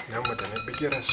Nou moet hy net bietjie rus.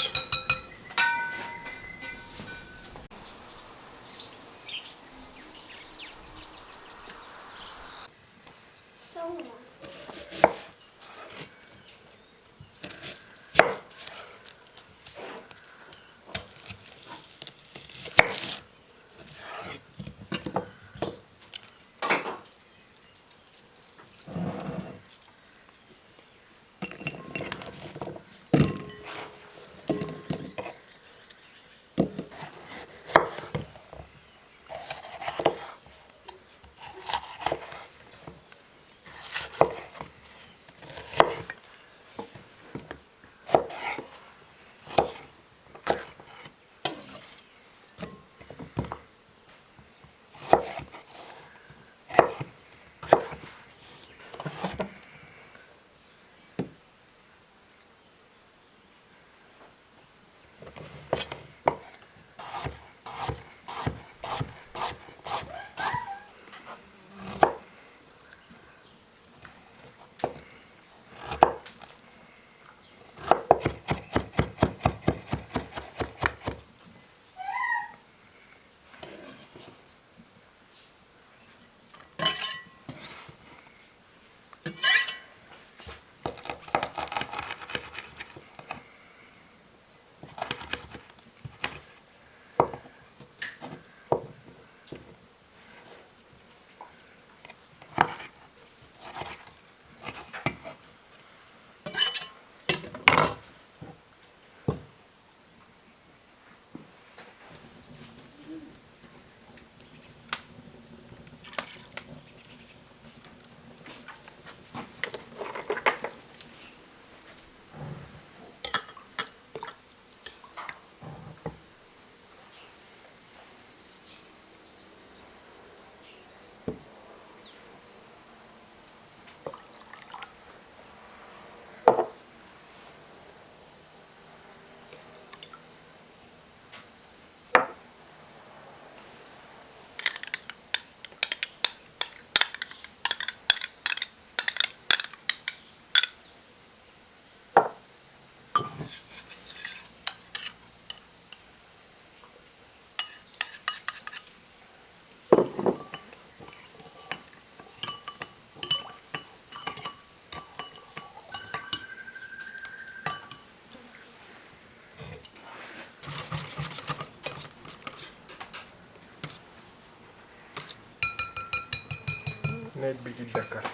Net bietjie dikker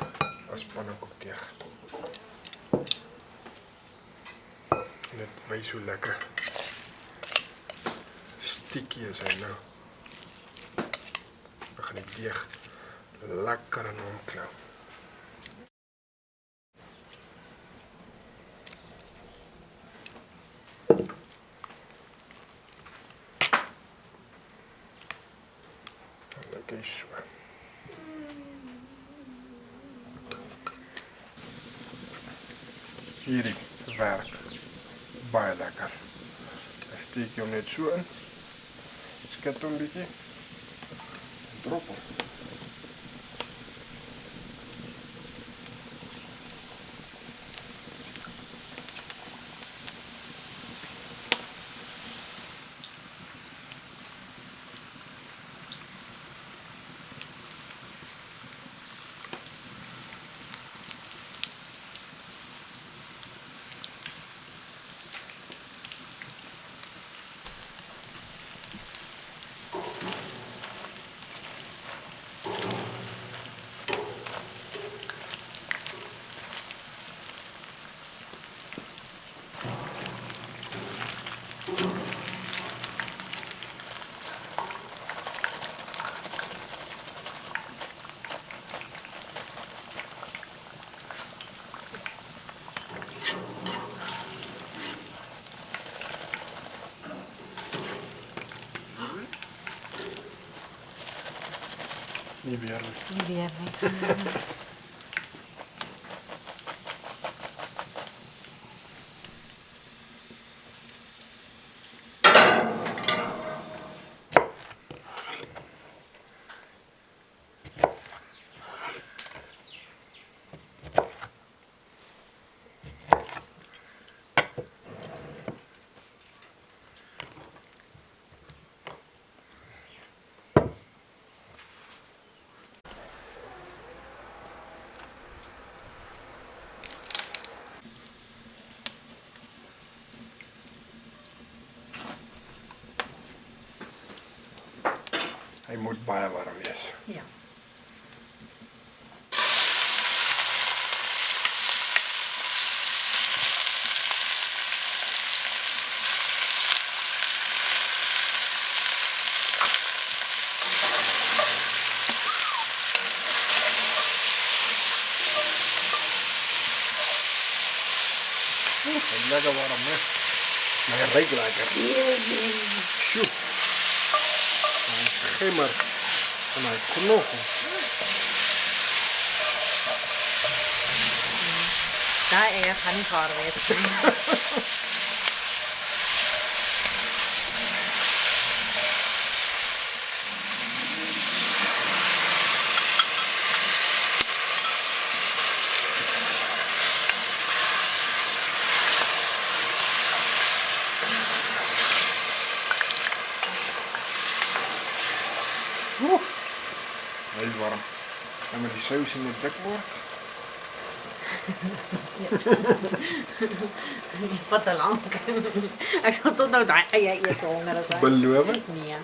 as pannekoekteeg. Net wys hoe lekker sticky is hy nou. Begin die deeg lekker in hom klou. Lekker so. Hierdie werk baie lekker. Ek steek hom net so in. Skat hom bietjie. Drop hom. Nie weer nie. Nie weer nie. baie warm wees. Ja. Het lekker warm, hè? Maar het ruikt lekker. Sjoe. Hij schimmer en hij knoffel. Daar gaan niet gaar wees. Heel warm. En met die saus in het dik wordt. Wat te lang. Ik zal tot nou daar. Jij eet zo honger als Beloof het? Nee.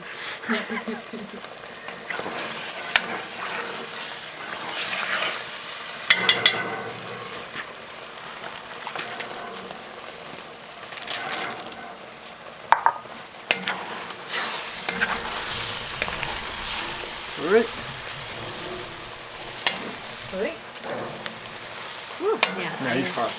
Hoi. Hoi. Ja. Nee, hij is vast.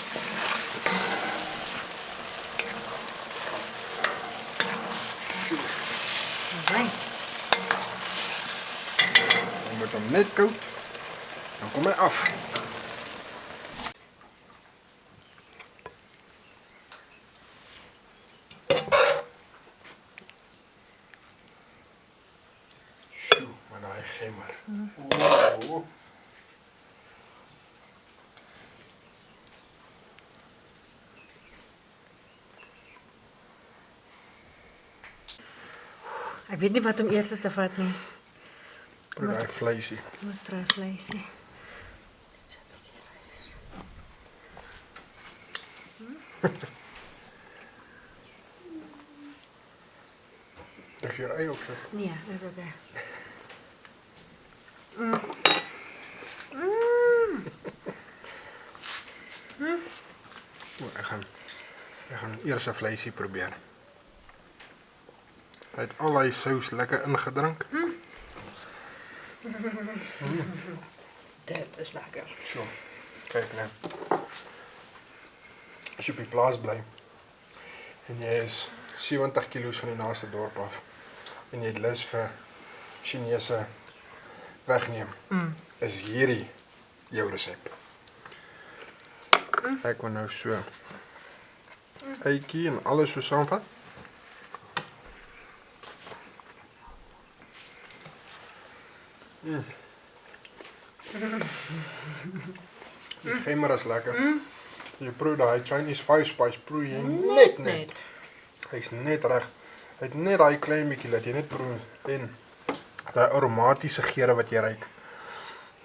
Mooi. Dan wordt hem net koud. Dan kom hij af. Zo, maar nou geen maar. Oeh. Ik weet niet wat om eerst te vat nie. Probeer hy vleisie. Ons draai vleisie. Darf je ei opzetten? Nee, dat is oké. Ik ga eerst een vleisie proberen. Hij heeft allerlei saus lekker ingedrink. Dit is lekker. Zo, kijk nou. Als je op je plaats blijft en jy is 70 kilo's van die naaste dorp af en jy het lus vir Chinese wegneem, is hierdie jou resep. Ek wil nou so eitjie en alles so saamvat. Die gemmer is lekker. Je proe daai Chinese 5 spice proe jy net. Hy is net reg. Hy het net daai klein bietjie laat jy net proe en daai aromatiese geure wat jy ruik.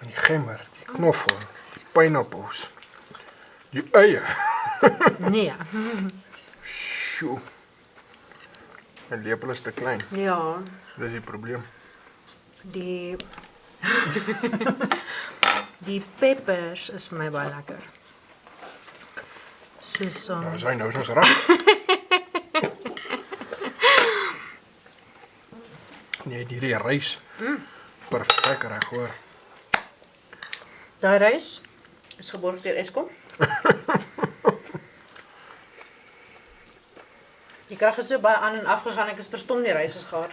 En die gemmer, die knoffel, die pineappels, die eie. Nee. Sjoe. My lepel is te klein. Ja. Dis die probleem. Die die peppers is vir my baie lekker. Soos Nou is hy nou soos reg. Nee, hierdie rys. Perfek reg hoor. daai rys is geborg deur Eskom. Die krag het so baie aan en afgegaan, ek is verstom die rys is gaar.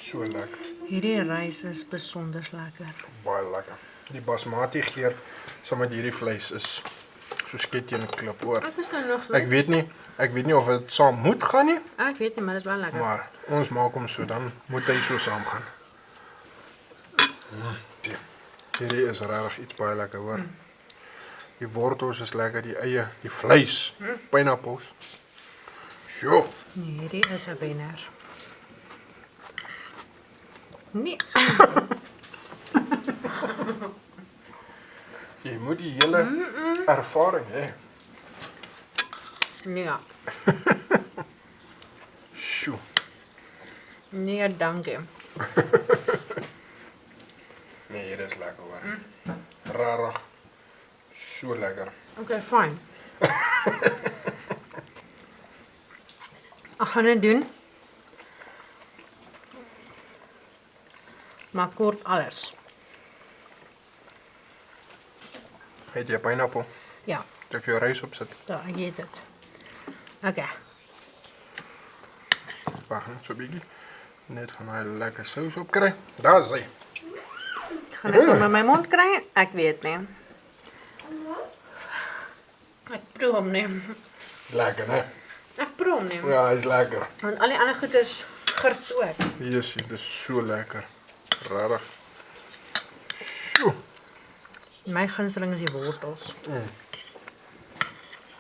So lekker. Hierdie rys is besonder lekker. Baie lekker. Die basmati geur saam met hierdie vleis is so skiet teen 'n klip hoor. Ek is nou nog Ek weet nie of dit saam moet gaan nie, ek weet nie, maar dit is baie lekker. maar ons maak hom so dan moet hy so saam gaan. Hierdie is regtig iets baie lekker hoor. Die wortels is lekker, die eie, die vleis, pineappels. Sjoe. Nee, hierdie is 'n wenner. Nee. Jy moet die hele ervaring hê. Ja. Sjoe. Nee, dankie. Nee, dit is lekker hoor. Rarig. So lekker. Okay, fine. Ek gaan dit doen. Maar kort alles. Het jy pineappel? Ja, Ek jou rys opsit. daar, ek eet dit. Okay. Wag net so 'n bietjie. Net van daai lekker sous opkry. Daar is hy. Gaan ek hom in my mond kry? Ek weet nie. Ek proe hom nie. Is lekker, né? Ek proe hom nie. Ja, hy's lekker. Want al die ander goed is girts ook. Yes, dit is so lekker. Rarig. Sjoe. My gunsteling is die wortels.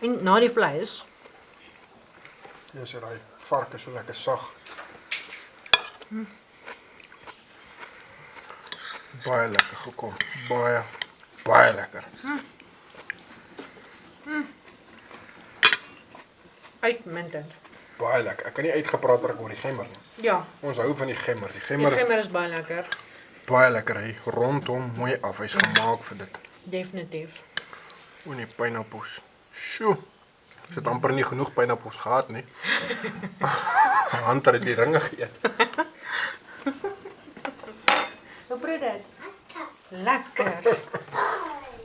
En na die vleis, Dis daai vark is so lekker sag. Baie lekker gekom. Baie lekker. uitmuntend. Baie lekker. Ek kan nie uitgepraat raak oor die gemmer nie. Ja, Ons hou van die gemmer. Die die gemmer is gemmer is baie lekker. baie lekker. Hy rondom mooi af. Hy's gemaak vir dit. Definitief. O nee, pineappels. Sjoe. Ons het amper nie genoeg pineappels gehad nie. Hunter het die ringe geëet. Hoe proe dit? Lekker.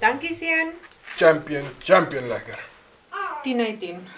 Dankie seun. Champion lekker. 10 uit 10.